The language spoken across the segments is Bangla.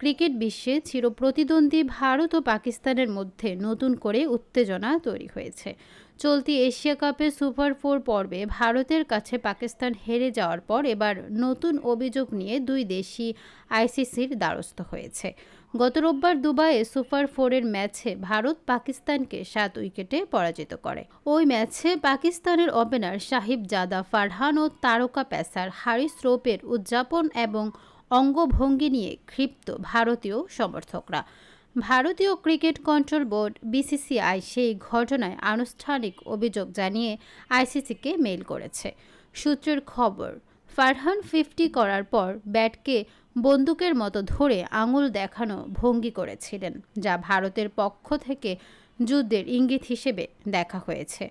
ক্রিকেট বিশ্বে চিরপ্রতিদ্বন্দ্বী ভারত ও পাকিস্তানের মধ্যে নতুন করে উত্তেজনা তৈরি হয়েছে। চলতি এশিয়া কাপের সুপার 4 পর্বে ভারতের কাছে পাকিস্তান হেরে যাওয়ার পর এবার নতুন অভিযোগ নিয়ে দুই দেশই আইসিসির দ্বারস্থ হয়েছে। গত রোববার দুবাইয়ে সুপার 4-এর ম্যাচে ভারত পাকিস্তানকে 7 উইকেটে পরাজিত করে। ওই ম্যাচে পাকিস্তানের ওপেনার সাহিব জাদা ফারহান ও তারকা পেসার হারিস রৌফের উদযাপন এবং অঙ্গভঙ্গি নিয়ে ক্ষিপ্ত ভারতীয় সমর্থকরা। ভারতীয় ক্রিকেট কন্ট্রোল বোর্ড বিসিসিআই সেই ঘটনায় আনুষ্ঠানিক অভিযোগ জানিয়ে আইসিসিকে মেইল করেছে। সূত্রের খবর, ফারহান 50 করার পর ব্যাটকে বন্দুকের মতো ধরে আঙুল দেখানো ভঙ্গি করেছিলেন, যা ভারতের পক্ষ থেকে যুদ্ধের ইঙ্গিত হিসেবে দেখা হয়েছে।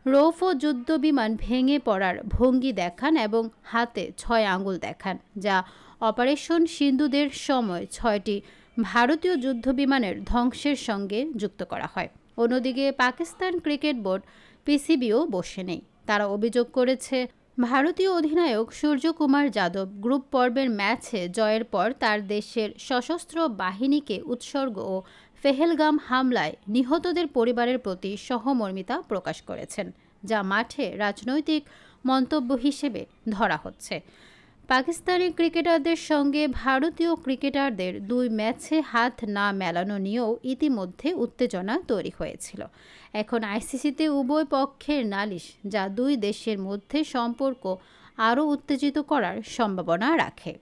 রৌফ যুদ্ধবিমান ভেঙে পড়ার ভঙ্গি দেখান এবং হাতে 6 আঙুল দেখান, যা অপারেশন সিন্ধুদের সময় 6টি ভারতীয় যুদ্ধবিমানের ধ্বংসের সঙ্গে যুক্ত করা হয়। অন্যদিকে পাকিস্তান ক্রিকেট বোর্ড পিসিবিও বসে নেই। তারা অভিযোগ করেছে, ভারতীয় অধিনায়ক সূর্যকুমার যাদব গ্রুপ পর্বের ম্যাচে জয়ের পর তার দেশের সশস্ত্র বাহিনীকে উৎসর্গ ও পেহেলগাম হামলায় নিহতদের পরিবারের প্রতি সহমর্মিতা প্রকাশ করেছেন, যা মাঠে রাজনৈতিক মন্তব্য হিসেবে ধরা হচ্ছে। পাকিস্তানি ক্রিকেটারদের সঙ্গে ভারতীয় ক্রিকেটারদের 2 ম্যাচে হাত না মেলানো নিয়েও ইতিমধ্যে উত্তেজনা তৈরি হয়েছিল। এখন আইসিসিতে উভয় পক্ষের নালিশ, যা দুই দেশের মধ্যে সম্পর্ক আরও উত্তেজিত করার সম্ভাবনা রাখে।